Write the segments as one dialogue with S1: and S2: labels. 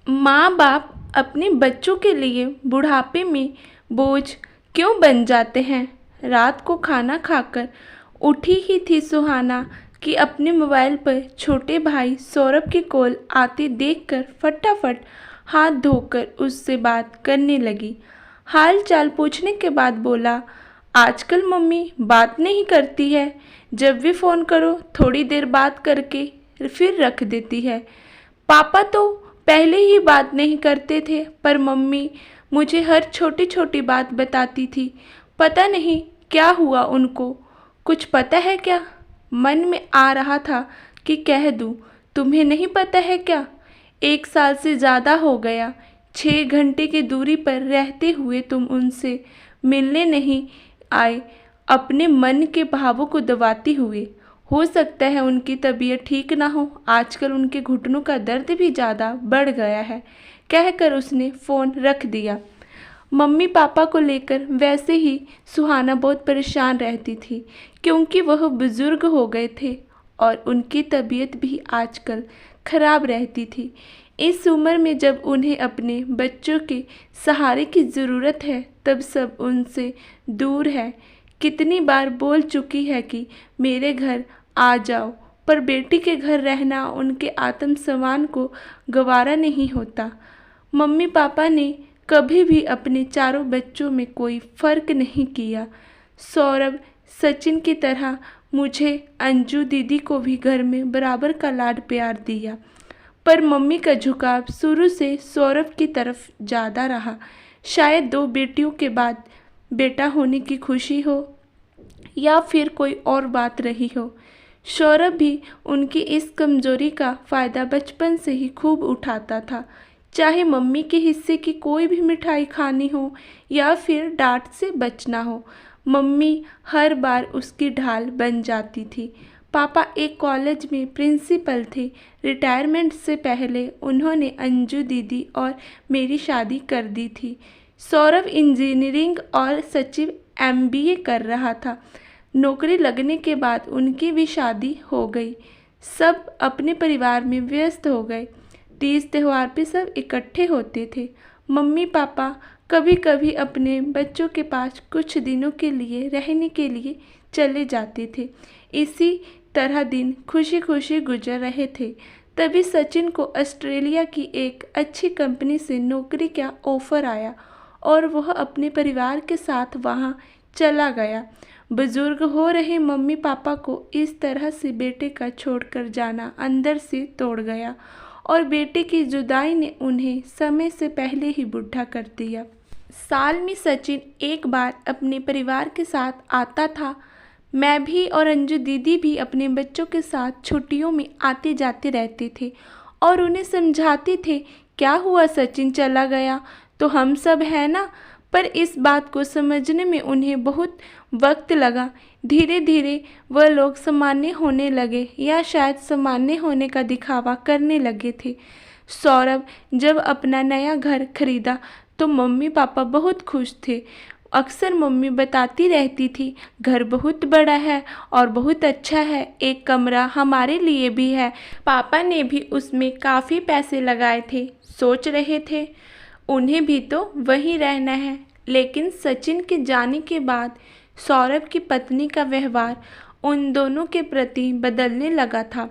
S1: माँ बाप अपने बच्चों के लिए बुढ़ापे में बोझ क्यों बन जाते हैं। रात को खाना खाकर उठी ही थी सुहाना कि अपने मोबाइल पर छोटे भाई सौरभ की कॉल आती देखकर फटाफट हाथ धोकर उससे बात करने लगी। हाल चाल पूछने के बाद बोला, आजकल मम्मी बात नहीं करती है। जब भी फ़ोन करो थोड़ी देर बात करके फिर रख देती है। पापा तो पहले ही बात नहीं करते थे, पर मम्मी मुझे हर छोटी छोटी बात बताती थी। पता नहीं क्या हुआ उनको, कुछ पता है क्या? मन में आ रहा था कि कह दूं, तुम्हें नहीं पता है क्या? 1 साल से ज़्यादा हो गया, 6 घंटे की दूरी पर रहते हुए तुम उनसे मिलने नहीं आए, अपने मन के भावों को दबाती हुए। हो सकता है उनकी तबीयत ठीक ना हो, आजकल उनके घुटनों का दर्द भी ज़्यादा बढ़ गया है, कहकर उसने फ़ोन रख दिया। मम्मी पापा को लेकर वैसे ही सुहाना बहुत परेशान रहती थी, क्योंकि वह बुज़ुर्ग हो गए थे और उनकी तबीयत भी आजकल ख़राब रहती थी। इस उम्र में जब उन्हें अपने बच्चों के सहारे की ज़रूरत है, तब सब उनसे दूर है। कितनी बार बोल चुकी है कि मेरे घर आ जाओ, पर बेटी के घर रहना उनके आत्मसम्मान को गवारा नहीं होता। मम्मी पापा ने कभी भी अपने चारों बच्चों में कोई फ़र्क नहीं किया। सौरभ, सचिन की तरह मुझे, अंजू दीदी को भी घर में बराबर का लाड प्यार दिया, पर मम्मी का झुकाव शुरू से सौरभ की तरफ ज़्यादा रहा। शायद 2 बेटियों के बाद बेटा होने की खुशी हो, या फिर कोई और बात रही हो। सौरभ भी उनकी इस कमज़ोरी का फ़ायदा बचपन से ही खूब उठाता था। चाहे मम्मी के हिस्से की कोई भी मिठाई खानी हो या फिर डांट से बचना हो, मम्मी हर बार उसकी ढाल बन जाती थी। पापा एक कॉलेज में प्रिंसिपल थे। रिटायरमेंट से पहले उन्होंने अंजू दीदी और मेरी शादी कर दी थी। सौरभ इंजीनियरिंग और सचिव MBA कर रहा था। नौकरी लगने के बाद उनकी भी शादी हो गई। सब अपने परिवार में व्यस्त हो गए। तीज त्यौहार पे सब इकट्ठे होते थे। मम्मी पापा कभी कभी अपने बच्चों के पास कुछ दिनों के लिए रहने के लिए चले जाते थे। इसी तरह दिन खुशी खुशी गुजर रहे थे। तभी सचिन को ऑस्ट्रेलिया की एक अच्छी कंपनी से नौकरी का ऑफ़र आया और वह अपने परिवार के साथ वहां चला गया। बुजुर्ग हो रहे मम्मी पापा को इस तरह से बेटे का छोड़कर जाना अंदर से तोड़ गया, और बेटे की जुदाई ने उन्हें समय से पहले ही बूढ़ा कर दिया। साल में सचिन एक बार अपने परिवार के साथ आता था। मैं भी और अंजू दीदी भी अपने बच्चों के साथ छुट्टियों में आते जाते रहते थे और उन्हें समझाते थे, क्या हुआ सचिन चला गया तो हम सब है ना। पर इस बात को समझने में उन्हें बहुत वक्त लगा। धीरे धीरे वह लोग सामान्य होने लगे, या शायद सामान्य होने का दिखावा करने लगे थे। सौरभ जब अपना नया घर खरीदा तो मम्मी पापा बहुत खुश थे। अक्सर मम्मी बताती रहती थी, घर बहुत बड़ा है और बहुत अच्छा है, एक कमरा हमारे लिए भी है। पापा ने भी उसमें काफ़ी पैसे लगाए थे। सोच रहे थे उन्हें भी तो वहीं रहना है। लेकिन सचिन के जाने के बाद सौरभ की पत्नी का व्यवहार उन दोनों के प्रति बदलने लगा था।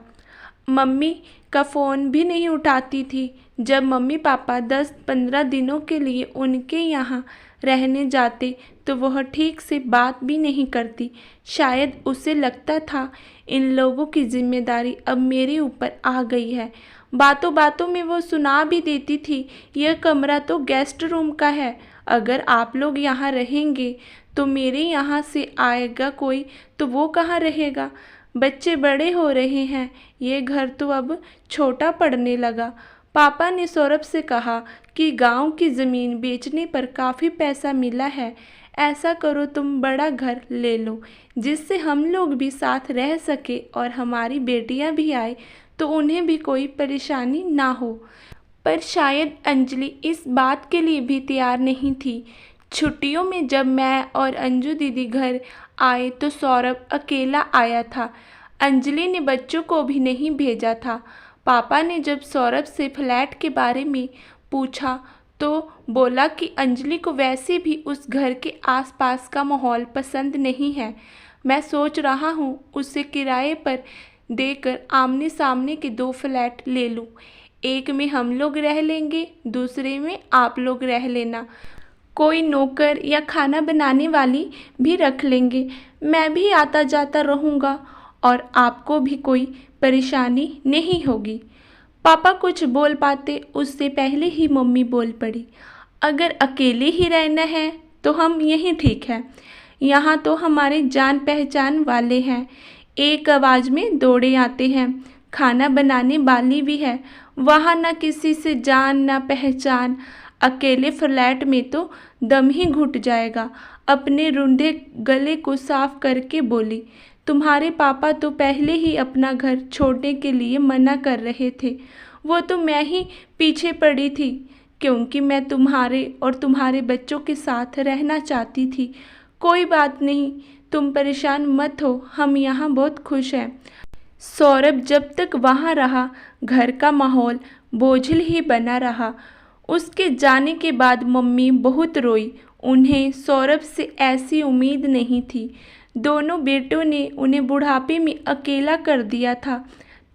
S1: मम्मी का फ़ोन भी नहीं उठाती थी। जब मम्मी पापा 10-15 दिनों के लिए उनके यहाँ रहने जाते तो वह ठीक से बात भी नहीं करती। शायद उसे लगता था इन लोगों की जिम्मेदारी अब मेरे ऊपर आ गई है। बातों बातों में वो सुना भी देती थी, यह कमरा तो गेस्ट रूम का है, अगर आप लोग यहाँ रहेंगे तो मेरे यहाँ से आएगा कोई तो वो कहाँ रहेगा। बच्चे बड़े हो रहे हैं, ये घर तो अब छोटा पड़ने लगा। पापा ने सौरभ से कहा कि गांव की ज़मीन बेचने पर काफ़ी पैसा मिला है। ऐसा करो तुम बड़ा घर ले लो, जिससे हम लोग भी साथ रह सके और हमारी बेटियां भी आए तो उन्हें भी कोई परेशानी ना हो। पर शायद अंजलि इस बात के लिए भी तैयार नहीं थी। छुट्टियों में जब मैं और अंजू दीदी घर आए तो सौरभ अकेला आया था। अंजलि ने बच्चों को भी नहीं भेजा था। पापा ने जब सौरभ से फ्लैट के बारे में पूछा तो बोला कि अंजलि को वैसे भी उस घर के आसपास का माहौल पसंद नहीं है। मैं सोच रहा हूँ उसे किराए पर देकर आमने सामने के 2 फ्लैट ले लूँ। एक में हम लोग रह लेंगे, दूसरे में आप लोग रह लेना। कोई नौकर या खाना बनाने वाली भी रख लेंगे। मैं भी आता जाता रहूँगा और आपको भी कोई परेशानी नहीं होगी। पापा कुछ बोल पाते उससे पहले ही मम्मी बोल पड़ी, अगर अकेले ही रहना है तो हम यहीं ठीक है। यहाँ तो हमारे जान पहचान वाले हैं, एक आवाज़ में दौड़े आते हैं। खाना बनाने वाली भी है, वहाँ ना किसी से जान ना पहचान। अकेले फ्लैट में तो दम ही घुट जाएगा। अपने रूंधे गले को साफ करके बोली, तुम्हारे पापा तो पहले ही अपना घर छोड़ने के लिए मना कर रहे थे। वो तो मैं ही पीछे पड़ी थी, क्योंकि मैं तुम्हारे और तुम्हारे बच्चों के साथ रहना चाहती थी। कोई बात नहीं, तुम परेशान मत हो, हम यहाँ बहुत खुश हैं। सौरभ जब तक वहाँ रहा घर का माहौल बोझिल ही बना रहा। उसके जाने के बाद मम्मी बहुत रोई। उन्हें सौरभ से ऐसी उम्मीद नहीं थी। दोनों बेटों ने उन्हें बुढ़ापे में अकेला कर दिया था।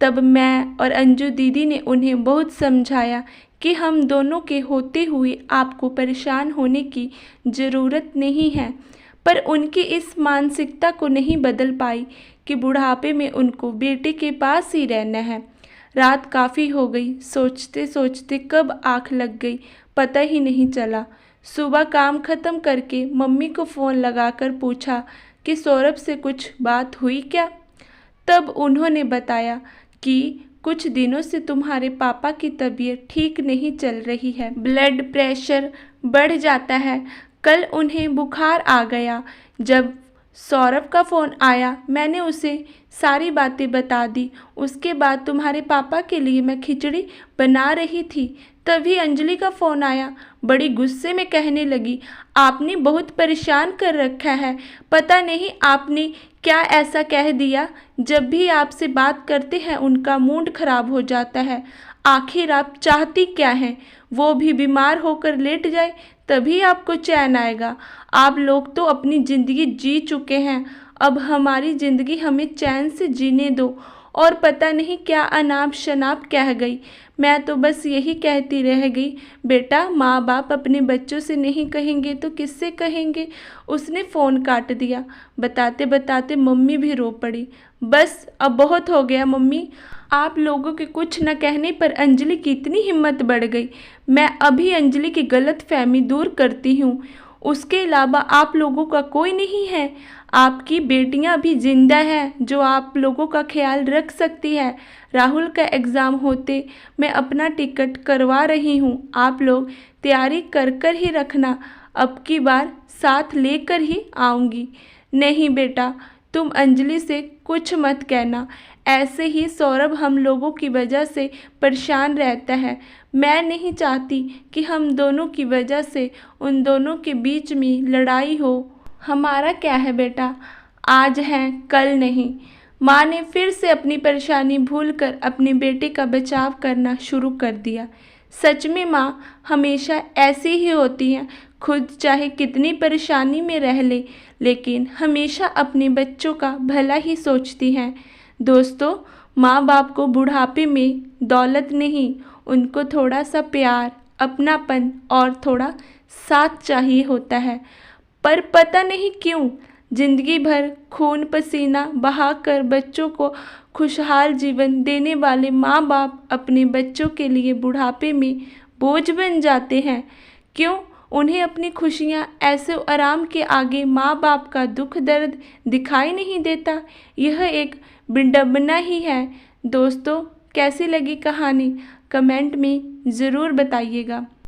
S1: तब मैं और अंजू दीदी ने उन्हें बहुत समझाया कि हम दोनों के होते हुए आपको परेशान होने की ज़रूरत नहीं है। पर उनकी इस मानसिकता को नहीं बदल पाई कि बुढ़ापे में उनको बेटे के पास ही रहना है। रात काफ़ी हो गई, सोचते सोचते कब आँख लग गई पता ही नहीं चला। सुबह काम ख़त्म करके मम्मी को फ़ोन लगाकर पूछा कि सौरभ से कुछ बात हुई क्या। तब उन्होंने बताया कि कुछ दिनों से तुम्हारे पापा की तबीयत ठीक नहीं चल रही है, ब्लड प्रेशर बढ़ जाता है। कल उन्हें बुखार आ गया। जब सौरभ का फ़ोन आया मैंने उसे सारी बातें बता दी। उसके बाद तुम्हारे पापा के लिए मैं खिचड़ी बना रही थी, तभी अंजलि का फ़ोन आया। बड़ी गुस्से में कहने लगी, आपने बहुत परेशान कर रखा है, पता नहीं आपने क्या ऐसा कह दिया। जब भी आपसे बात करते हैं उनका मूड खराब हो जाता है। आखिर आप चाहती क्या हैं? वो भी बीमार होकर लेट जाए तभी आपको चैन आएगा। आप लोग तो अपनी ज़िंदगी जी चुके हैं, अब हमारी ज़िंदगी हमें चैन से जीने दो। और पता नहीं क्या अनाप शनाप कह गई। मैं तो बस यही कहती रह गई, बेटा माँ बाप अपने बच्चों से नहीं कहेंगे तो किससे कहेंगे। उसने फ़ोन काट दिया। बताते बताते मम्मी भी रो पड़ी। बस अब बहुत हो गया मम्मी, आप लोगों के कुछ न कहने पर अंजलि की इतनी हिम्मत बढ़ गई। मैं अभी अंजलि की गलत फहमी दूर करती हूँ, उसके अलावा आप लोगों का कोई नहीं है। आपकी बेटियां भी जिंदा हैं जो आप लोगों का ख्याल रख सकती है। राहुल का एग्ज़ाम होते मैं अपना टिकट करवा रही हूँ, आप लोग तैयारी कर कर ही रखना। अब की बार साथ लेकर ही आऊँगी। नहीं बेटा, तुम अंजलि से कुछ मत कहना। ऐसे ही सौरभ हम लोगों की वजह से परेशान रहता है। मैं नहीं चाहती कि हम दोनों की वजह से उन दोनों के बीच में लड़ाई हो। हमारा क्या है बेटा, आज हैं कल नहीं। माँ ने फिर से अपनी परेशानी भूलकर अपने बेटे का बचाव करना शुरू कर दिया। सच में माँ हमेशा ऐसी ही होती हैं, खुद चाहे कितनी परेशानी में रह ले लेकिन हमेशा अपने बच्चों का भला ही सोचती हैं। दोस्तों, माँ बाप को बुढ़ापे में दौलत नहीं, उनको थोड़ा सा प्यार, अपनापन और थोड़ा साथ चाहिए होता है। पर पता नहीं क्यों जिंदगी भर खून पसीना बहाकर बच्चों को खुशहाल जीवन देने वाले माँ बाप अपने बच्चों के लिए बुढ़ापे में बोझ बन जाते हैं। क्यों उन्हें अपनी खुशियाँ ऐसे आराम के आगे माँ बाप का दुख दर्द दिखाई नहीं देता? यह एक विडंबना ही है। दोस्तों, कैसी लगी कहानी कमेंट में ज़रूर बताइएगा।